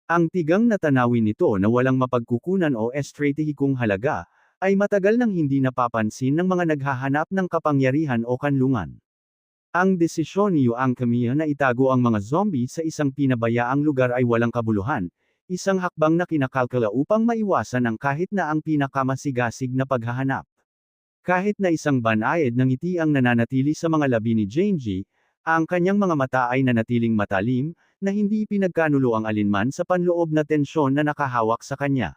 Ang tigang na tanawin nito na walang mapagkukunan o estratehikong halaga, ay matagal nang hindi napapansin ng mga naghahanap ng kapangyarihan o kanlungan. Ang desisyon ni Yuang Kamiya na itago ang mga zombie sa isang pinabayaang lugar ay walang kabuluhan, isang hakbang na kinakalkula upang maiwasan ang kahit na ang pinakamasigasig na paghahanap. Kahit na isang banayad ng ngiti ang nananatili sa mga labi ni Genji, ang kanyang mga mata ay nanatiling matalim, na hindi pinagkanulo ang alinman sa panloob na tensyon na nakahawak sa kanya.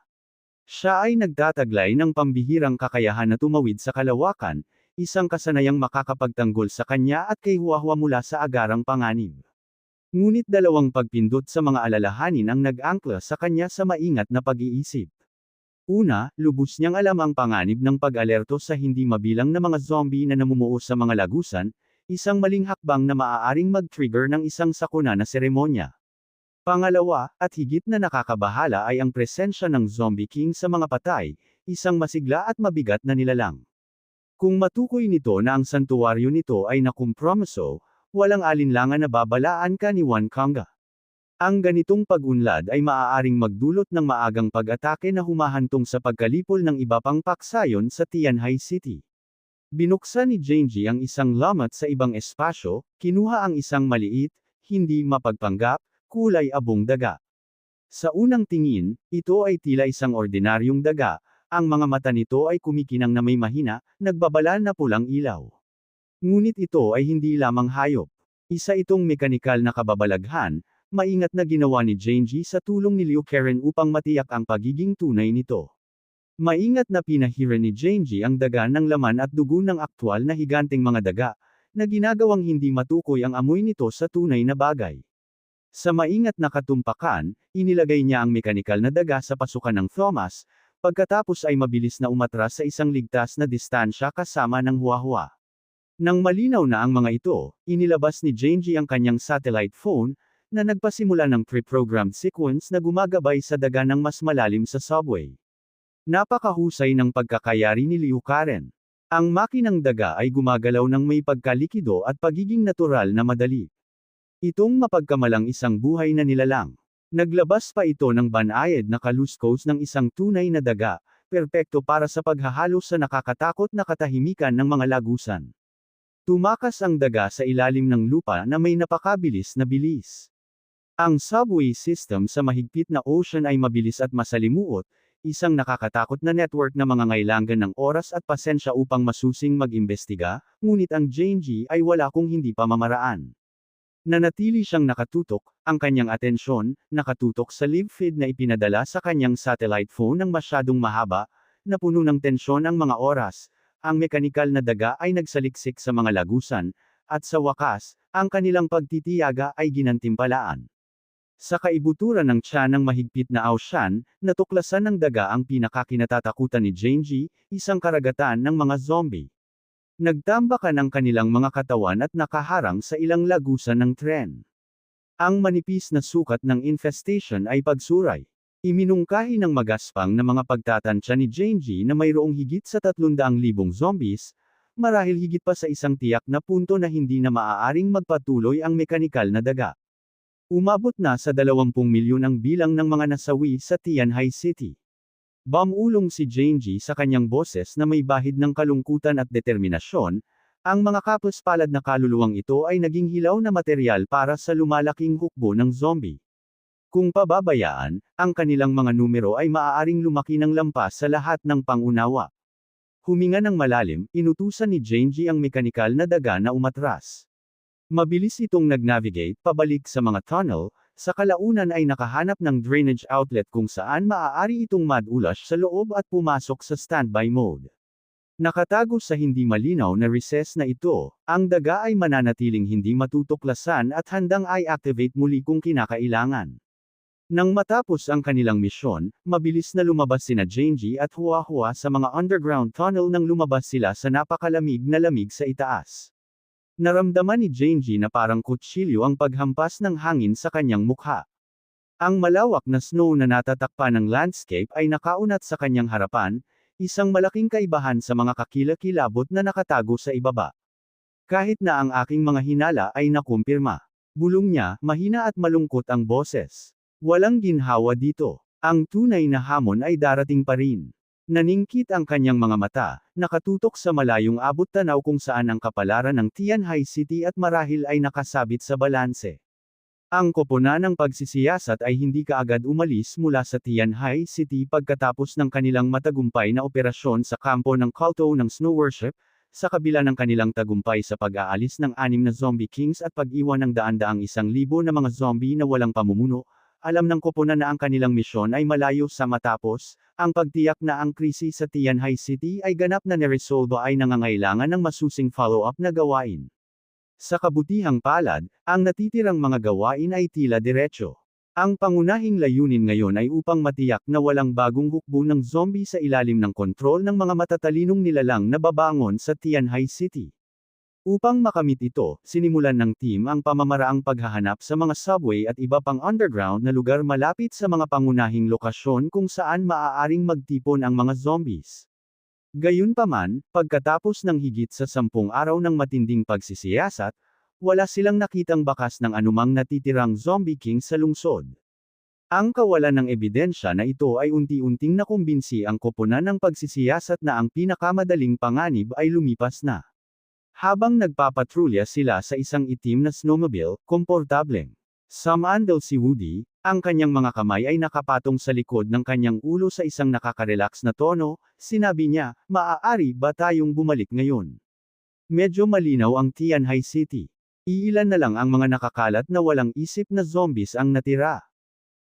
Siya ay nagtataglay ng pambihirang kakayahan na tumawid sa kalawakan, isang kasanayang makakapagtanggol sa kanya at kay Huahua mula sa agarang panganib. Ngunit dalawang pagpindot sa mga alalahanin ang nag-angkla sa kanya sa maingat na pag-iisip. Una, lubos niyang alam ang panganib ng pag-alerto sa hindi mabilang na mga zombie na namumuo sa mga lagusan, isang maling hakbang na maaaring mag-trigger ng isang sakuna na seremonya. Pangalawa, at higit na nakakabahala ay ang presensya ng Zombie King sa mga patay, isang masigla at mabigat na nilalang. Kung matukoy nito na ang santuwaryo nito ay nakumpromiso, walang alinlangan na babalaan ka ni Juan Kanga. Ang ganitong pag-unlad ay maaaring magdulot ng maagang pag-atake na humahantong sa pagkalipol ng iba pang paksayon sa Tianjai City. Binuksan ni Genji ang isang lamat sa ibang espasyo, kinuha ang isang maliit, hindi mapagpanggap, kulay abong daga. Sa unang tingin, ito ay tila isang ordinaryong daga, ang mga mata nito ay kumikinang na may mahina, nagbabala na pulang ilaw. Ngunit ito ay hindi lamang hayop. Isa itong mekanikal na kababalaghan, maingat na ginawa ni Genji sa tulong ni Liu Karen upang matiyak ang pagiging tunay nito. Maingat na pinahiran ni Genji ang daga ng laman at dugo ng aktwal na higanteng mga daga, na ginagawang hindi matukoy ang amoy nito sa tunay na bagay. Sa maingat na katumpakan, inilagay niya ang mekanikal na daga sa pasukan ng Thomas, pagkatapos ay mabilis na umatras sa isang ligtas na distansya kasama ng Huahua. Nang malinaw na ang mga ito, inilabas ni Genji ang kanyang satellite phone, na nagpasimula ng pre-programmed sequence na gumagabay sa daga ng mas malalim sa subway. Napakahusay ng pagkakayari ni Liu Karen. Ang makinang daga ay gumagalaw ng may pagkalikido at pagiging natural na madali. Itong mapagkamalang isang buhay na nilalang. Naglabas pa ito ng banayad na kaluskos ng isang tunay na daga, perpekto para sa paghahalo sa nakakatakot na katahimikan ng mga lagusan. Tumakas ang daga sa ilalim ng lupa na may napakabilis na bilis. Ang subway system sa mahigpit na ocean ay mabilis at masalimuot, isang nakakatakot na network na mangangailangan ng oras at pasensya upang masusing mag-imbestiga, ngunit ang Genji ay wala kung hindi pamamaraan. Nanatili siyang nakatutok, ang kanyang atensyon, nakatutok sa live feed na ipinadala sa kanyang satellite phone ng masyadong mahaba, na puno ng tensyon ang mga oras, ang mekanikal na daga ay nagsaliksik sa mga lagusan, at sa wakas, ang kanilang pagtitiyaga ay ginantimpalaan. Sa kaibuturan ng tiyan ng mahigpit na Aoshan, natuklasan ng daga ang pinakakinatatakutan ni Genji, isang karagatan ng mga zombie. Nagtambakan ang kanilang mga katawan at nakaharang sa ilang lagusan ng tren. Ang manipis na sukat ng infestation ay pagsuray. Iminungkahi ng magaspang na mga pagtatansya ni Genji na mayroong higit sa 300,000 zombies, marahil higit pa sa isang tiyak na punto na hindi na maaaring magpatuloy ang mekanikal na daga. Umabot na sa 20 milyon ang bilang ng mga nasawi sa Tianjai City. Bumulong si Genji sa kanyang boses na may bahid ng kalungkutan at determinasyon, ang mga kapuspalad na kaluluwang ito ay naging hilaw na materyal para sa lumalaking hukbo ng zombie. Kung pababayaan, ang kanilang mga numero ay maaaring lumaki ng lampas sa lahat ng pangunawa. Huminga ng malalim, inutusan ni Genji ang mekanikal na daga na umatras. Mabilis itong nag-navigate pabalik sa mga tunnel, sa kalaunan ay nakahanap ng drainage outlet kung saan maaari itong madulas sa loob at pumasok sa standby mode. Nakatago sa hindi malinaw na recess na ito, ang daga ay mananatiling hindi matutuklasan at handang i-activate muli kung kinakailangan. Nang matapos ang kanilang misyon, mabilis na lumabas sina Genji at Huahua sa mga underground tunnel nang lumabas sila sa napakalamig na lamig sa itaas. Naramdaman ni Genji na parang kutsilyo ang paghampas ng hangin sa kanyang mukha. Ang malawak na snow na natatakpan ng landscape ay nakaunat sa kanyang harapan, isang malaking kaibahan sa mga kakilakilabot na nakatago sa ibaba. Kahit na ang aking mga hinala ay nakumpirma. Bulong niya, mahina at malungkot ang boses. Walang ginhawa dito. Ang tunay na hamon ay darating pa rin. Naningkit ang kanyang mga mata, nakatutok sa malayong abot tanaw kung saan ang kapalaran ng Tianjin City at marahil ay nakasabit sa balanse. Ang koponan ng pagsisiyasat ay hindi kaagad umalis mula sa Tianjin City pagkatapos ng kanilang matagumpay na operasyon sa kampo ng kulto ng Snow Worship, sa kabila ng kanilang tagumpay sa pag-aalis ng 6 na Zombie Kings at pag-iwan ng daan-daang 1,000 na mga zombie na walang pamumuno. Alam ng koponan na ang kanilang misyon ay malayo sa matapos, ang pagtiyak na ang krisis sa Tianjin City ay ganap na niresolba ay nangangailangan ng masusing follow-up na gawain. Sa kabutihang palad, ang natitirang mga gawain ay tila diretsyo. Ang pangunahing layunin ngayon ay upang matiyak na walang bagong hukbo ng zombie sa ilalim ng kontrol ng mga matatalinong nilalang na babangon sa Tianjin City. Upang makamit ito, sinimulan ng team ang pamamaraang paghahanap sa mga subway at iba pang underground na lugar malapit sa mga pangunahing lokasyon kung saan maaaring magtipon ang mga zombies. Gayunpaman, pagkatapos ng higit sa 10 araw ng matinding pagsisiyasat, wala silang nakitang bakas ng anumang natitirang zombie king sa lungsod. Ang kawalan ng ebidensya na ito ay unti-unting nakumbinsi ang koponan ng pagsisiyasat na ang pinakamadaling panganib ay lumipas na. Habang nagpapatrolya sila sa isang itim na snowmobile, komportableng sumandal si Woody, ang kanyang mga kamay ay nakapatong sa likod ng kanyang ulo sa isang nakaka-relax na tono, sinabi niya, maaari ba tayong bumalik ngayon? Medyo malinaw ang Tianjin City. Iilan na lang ang mga nakakalat na walang isip na zombies ang natira.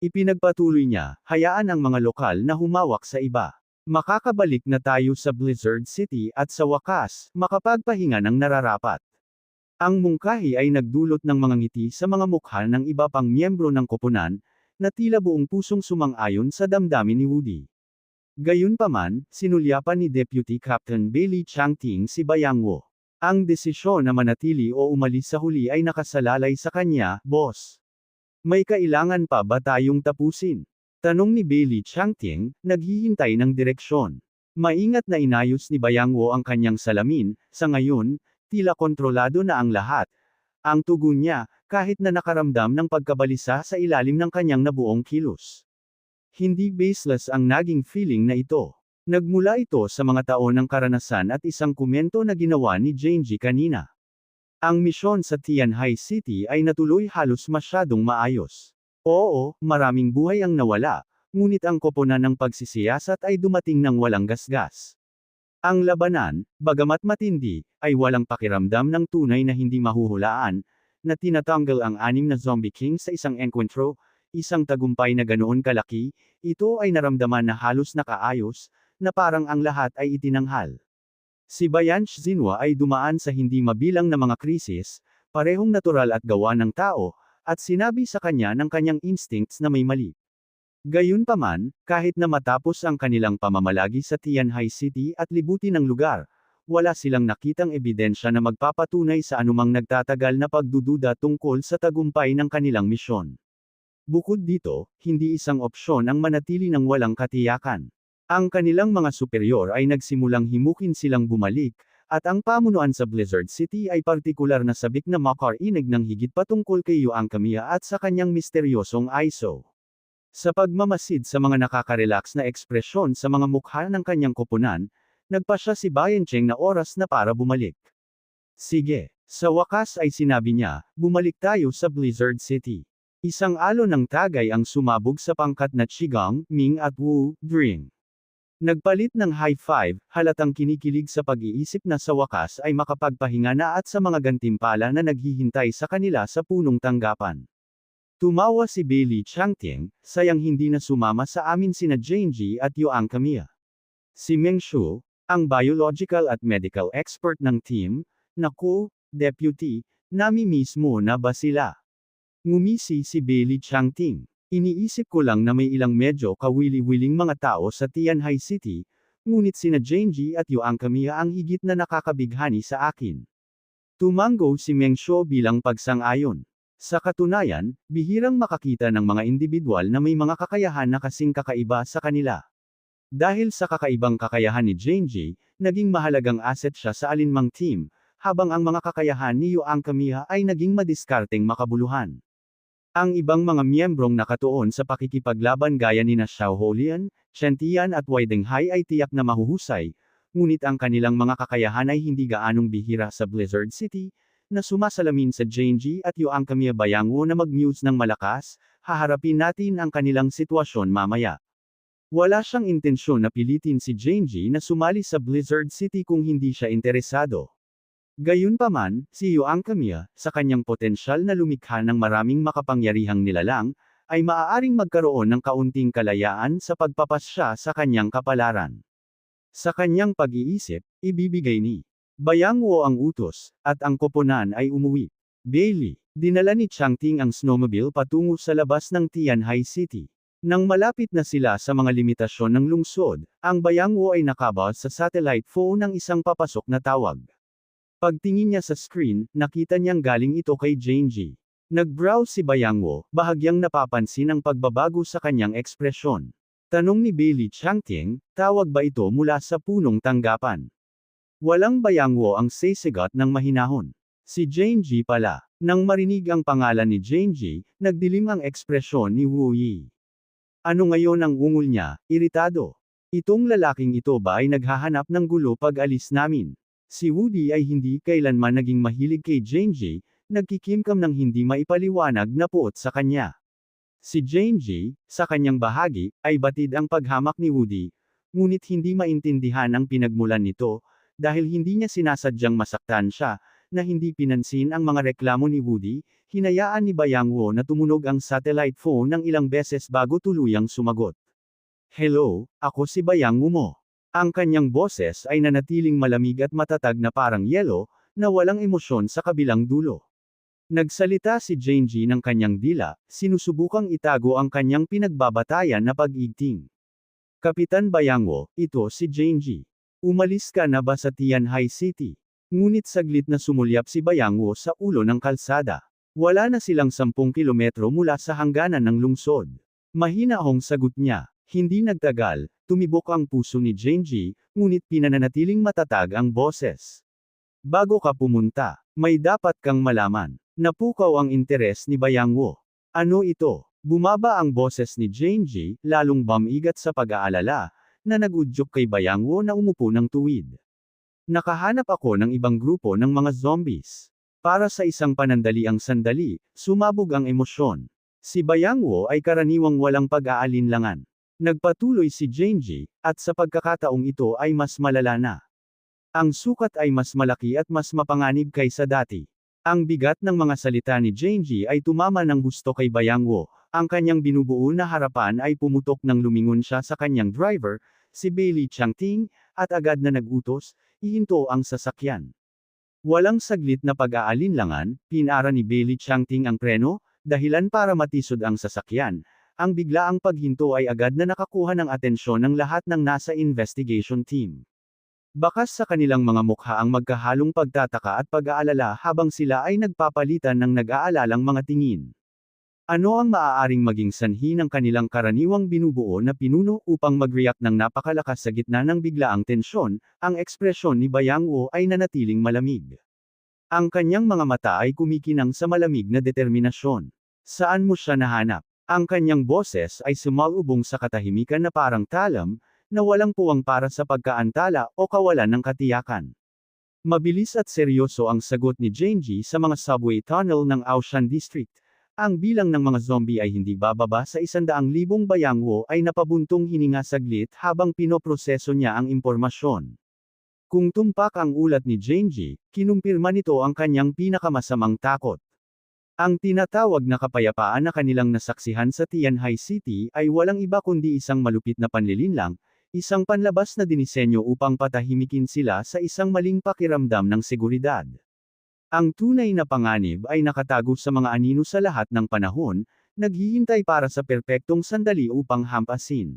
Ipinagpatuloy niya, hayaan ang mga lokal na humawak sa iba. Makakabalik na tayo sa Blizzard City at sa wakas, makapagpahinga ng nararapat. Ang mungkahi ay nagdulot ng mga ngiti sa mga mukha ng iba pang miyembro ng koponan, na tila buong pusong sumang-ayon sa damdamin ni Woody. Gayunpaman, sinulyapan ni Deputy Captain Bailey Changting si Bayangwo. Ang desisyon na manatili o umalis sa huli ay nakasalalay sa kanya, boss. May kailangan pa ba tayong tapusin? Tanong ni Bailey Changting, naghihintay ng direksyon. Maingat na inayos ni Bayangwo ang kanyang salamin, sa ngayon, tila kontrolado na ang lahat. Ang tugon niya, kahit na nakaramdam ng pagkabalisa sa ilalim ng kanyang nabuong kilos. Hindi baseless ang naging feeling na ito. Nagmula ito sa mga taon ng karanasan at isang komento na ginawa ni Genji kanina. Ang misyon sa Tianjin City ay natuloy halos masyadong maayos. Oo, maraming buhay ang nawala, ngunit ang koponan ng pagsisiyasat ay dumating ng walang gasgas. Ang labanan, bagamat matindi, ay walang pakiramdam ng tunay na hindi mahuhulaan, na tinatanggal ang 6 na zombie king sa isang enkwentro, isang tagumpay na ganoon kalaki, ito ay naramdaman na halos nakaayos, na parang ang lahat ay itinanghal. Si Bayan Xinhua ay dumaan sa hindi mabilang na mga krisis, parehong natural at gawa ng tao, at sinabi sa kanya ng kanyang instincts na may mali. Gayunpaman, kahit na matapos ang kanilang pamamalagi sa Tianjin City at libutin ang lugar, wala silang nakitang ebidensya na magpapatunay sa anumang nagtatagal na pagdududa tungkol sa tagumpay ng kanilang misyon. Bukod dito, hindi isang opsyon ang manatili ng walang katiyakan. Ang kanilang mga superior ay nagsimulang himukin silang bumalik, at ang pamunuan sa Blizzard City ay partikular na sabik na makarinig ng higit patungkol kay Yuan Kamiya at sa kanyang misteryosong ISO. Sa pagmamasid sa mga nakaka-relax na ekspresyon sa mga mukha ng kanyang koponan, nagpasya si Bayan Cheng na oras na para bumalik. Sige. Sa wakas ay sinabi niya, bumalik tayo sa Blizzard City. Isang alon ng tagay ang sumabog sa pangkat na Qigong, Ming at Wu, Dring. Nagpalit ng high five, halatang kinikilig sa pag-iisip na sa wakas ay makapagpahinga na at sa mga gantimpala na naghihintay sa kanila sa punong tanggapan. Tumawa si Bailey Changting, sayang hindi na sumama sa amin sina Genji at Yuan Kamiya. Si Meng Shu, ang biological at medical expert ng team, naku, deputy, nami-miss mo na ba sila? Ngumisi si Bailey Changting. Iniisip ko lang na may ilang medyo kawili-wiling mga tao sa Tianjin City, ngunit sina Genji at Yuan Kamiya ang higit na nakakabighani sa akin. Tumango si Meng Shu bilang pagsang-ayon. Sa katunayan, bihirang makakita ng mga individual na may mga kakayahan na kasing kakaiba sa kanila. Dahil sa kakaibang kakayahan ni Genji, naging mahalagang asset siya sa alinmang team, habang ang mga kakayahan ni Yuan Kamiya ay naging madiskarteng makabuluhan. Ang ibang mga miyembrong nakatuon sa pakikipaglaban gaya nina Xiao Holian, Chen Tian at Wei Denghai ay tiyak na mahuhusay, ngunit ang kanilang mga kakayahan ay hindi gaanong bihira sa Blizzard City, na sumasalamin sa Genji at Yuang Kamiya Bayangwo na mag-muse ng malakas, haharapin natin ang kanilang sitwasyon mamaya. Wala siyang intensyon na pilitin si Genji na sumali sa Blizzard City kung hindi siya interesado. Gayunpaman, si Yuang Kamiya, sa kanyang potensyal na lumikha ng maraming makapangyarihang nilalang, ay maaaring magkaroon ng kaunting kalayaan sa pagpapasya sa kanyang kapalaran. Sa kanyang pag-iisip, ibibigay ni Bayangwo ang utos, at ang koponan ay umuwi. Bailey, dinala ni Changting ang snowmobile patungo sa labas ng Tianhai City. Nang malapit na sila sa mga limitasyon ng lungsod, ang Bayangwo ay nakabas sa satellite phone ng isang papasok na tawag. Pagtingin niya sa screen, nakita niyang galing ito kay Genji. Nag-browse si Bayangwo, bahagyang napapansin ang pagbabago sa kanyang ekspresyon. Tanong ni Bailey Changting, tawag ba ito mula sa punong tanggapan? Walang Bayangwo ang sisigat ng mahinahon. Si Genji pala. Nang marinig ang pangalan ni Genji, nagdilim ang ekspresyon ni Wu Yi. Ano ngayon ang ungol niya, iritado? Itong lalaking ito ba ay naghahanap ng gulo pag alis namin? Si Wu Yi ay hindi kailanman naging mahilig kay Genji, nagkikimkam ng hindi maipaliwanag na puot sa kanya. Si Genji, sa kanyang bahagi, ay batid ang paghamak ni Wu Yi, ngunit hindi maintindihan ang pinagmulan nito, dahil hindi niya sinasadyang masaktan siya, na hindi pinansin ang mga reklamo ni Wu Yi, hinayaan ni Bayangwo na tumunog ang satellite phone ng ilang beses bago tuluyang sumagot. Hello, ako si Bayangwo mo. Ang kanyang boses ay nanatiling malamig at matatag na parang yelo, na walang emosyon sa kabilang dulo. Nagsalita si Genji ng kanyang dila, sinusubukang itago ang kanyang pinagbabatayan na pag-igting. Kapitan Bayangwo, ito si Genji. Umalis ka na ba sa Tianhai City? Ngunit saglit na sumulyap si Bayangwo sa ulo ng kalsada. Wala na silang 10 kilometro mula sa hangganan ng lungsod. Mahinahong sagot niya. Hindi nagtagal, tumibok ang puso ni Genji, ngunit pinananatiling matatag ang boses. Bago ka pumunta, may dapat kang malaman. Napukaw ang interes ni Bayangwo. Ano ito? Bumaba ang boses ni Genji, lalong bamigat sa pag-aalala, na nagudyok kay Bayangwo na umupo ng tuwid. Nakahanap ako ng ibang grupo ng mga zombies. Para sa isang panandaliang sandali, sumabog ang emosyon. Si Bayangwo ay karaniwang walang pag-aalinlangan. Nagpatuloy si Genji, at sa pagkakataong ito ay mas malala na. Ang sukat ay mas malaki at mas mapanganib kaysa dati. Ang bigat ng mga salita ni Genji ay tumama ng husto kay Bayangwo. Ang kanyang binubuo na harapan ay pumutok nang lumingon siya sa kanyang driver, si Bailey Changting, at agad na nagutos, ihinto ang sasakyan. Walang saglit na pag-aalinlangan, pinara ni Bailey Changting ang preno, dahilan para matisod ang sasakyan. Ang biglaang paghinto ay agad na nakakuha ng atensyon ng lahat ng nasa investigation team. Bakas sa kanilang mga mukha ang magkahalong pagtataka at pag-aalala habang sila ay nagpapalitan ng nag-aalalang mga tingin. Ano ang maaaring maging sanhi ng kanilang karaniwang binubuo na pinuno upang mag-react ng napakalakas sa gitna ng biglaang tensyon? Ang ekspresyon ni Bayangwo ay nanatiling malamig. Ang kanyang mga mata ay kumikinang sa malamig na determinasyon. Saan mo siya nahanap? Ang kanyang boses ay sumalubong sa katahimikan na parang talam, na walang puwang para sa pagkaantala o kawalan ng katiyakan. Mabilis at seryoso ang sagot ni Genji sa mga subway tunnel ng Aoshan District. Ang bilang ng mga zombie ay hindi bababa sa 100,000 Bayangwo ay napabuntong hininga saglit habang pinoproseso niya ang impormasyon. Kung tumpak ang ulat ni Genji, kinumpirma nito ang kanyang pinakamasamang takot. Ang tinatawag na kapayapaan na kanilang nasaksihan sa Tianhai City ay walang iba kundi isang malupit na panlilinlang, isang panlabas na dinisenyo upang patahimikin sila sa isang maling pakiramdam ng seguridad. Ang tunay na panganib ay nakatago sa mga anino sa lahat ng panahon, naghihintay para sa perpektong sandali upang hampasin.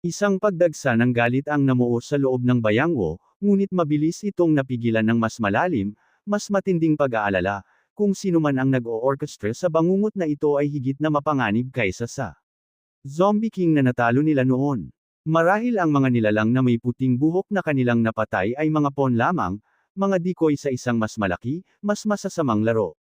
Isang pagdagsa ng galit ang namuo sa loob ng Bayangwo, ngunit mabilis itong napigilan ng mas malalim, mas matinding pag-aalala, kung sino man ang nag-o-orchestra sa bangungot na ito ay higit na mapanganib kaysa sa Zombie King na natalo nila noon. Marahil ang mga nilalang na may puting buhok na kanilang napatay ay mga pawn lamang, mga decoy sa isang mas malaki, mas masasamang laro.